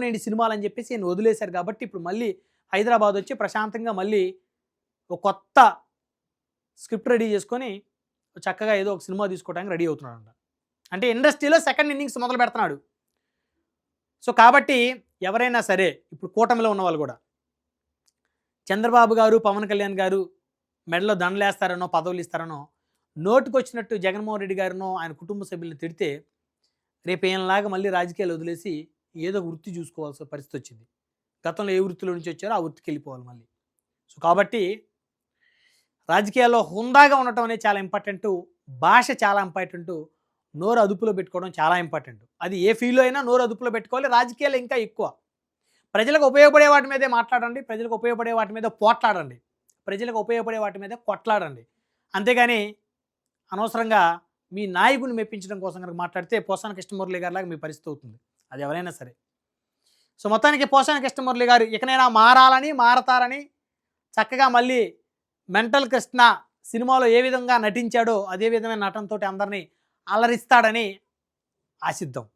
నేను సినిమాలు అని చెప్పేసి ఆయన వదిలేశారు కాబట్టి ఇప్పుడు మళ్ళీ హైదరాబాద్ వచ్చి ప్రశాంతంగా మళ్ళీ ఒక కొత్త స్క్రిప్ట్ రెడీ చేసుకొని చక్కగా ఏదో ఒక సినిమా తీసుకోవడానికి రెడీ అవుతున్నాడు. అంటే ఇండస్ట్రీలో సెకండ్ ఇన్నింగ్స్ మొదలు పెడుతున్నాడు. సో కాబట్టి ఎవరైనా సరే ఇప్పుడు కూటమిలో ఉన్న వాళ్ళు కూడా చంద్రబాబు గారు, పవన్ కళ్యాణ్ గారు మెడలో దండలేస్తారనో, పదవులు ఇస్తారనో, నోటుకొచ్చినట్టు జగన్మోహన్ రెడ్డి గారినో ఆయన కుటుంబ సభ్యులను తిడితే రేపు ఈయనలాగా మళ్ళీ రాజకీయాలు వదిలేసి ఏదో వృత్తి చూసుకోవాల్సిన పరిస్థితి వచ్చింది. గతంలో ఏ వృత్తిలో నుంచి వచ్చారో ఆ వృత్తికి వెళ్ళిపోవాలి మళ్ళీ. సో కాబట్టి రాజకీయాల్లో హుందాగా ఉండటం అనేది చాలా ఇంపార్టెంటు. భాష చాలా ఇంపార్టెంటు. నోరు అదుపులో పెట్టుకోవడం చాలా ఇంపార్టెంట్. అది ఏ ఫీల్డ్లో అయినా నోరు అదుపులో పెట్టుకోవాలి. రాజకీయాలు ఇంకా ఎక్కువ. ప్రజలకు ఉపయోగపడే వాటి మీదే మాట్లాడండి. ప్రజలకు ఉపయోగపడే వాటి మీద పోట్లాడండి. ప్రజలకు ఉపయోగపడే వాటి మీద కొట్లాడండి. అంతేగాని అనవసరంగా మీ నాయకుడిని మెప్పించడం కోసం కనుక మాట్లాడితే పోసాని కృష్ణమురళి గారిలాగా మీ పరిస్థితి అవుతుంది. అది ఎవరైనా సరే. సో మొత్తానికి పోసాని కృష్ణమురళి గారు ఇకనైనా మారాలని, మారతారని, చక్కగా మళ్ళీ మెంటల్ కృష్ణ సినిమాలో ఏ విధంగా నటించాడో అదే విధమైన నటనతోటి అందరినీ అలరిస్తాడని ఆశిద్దాం.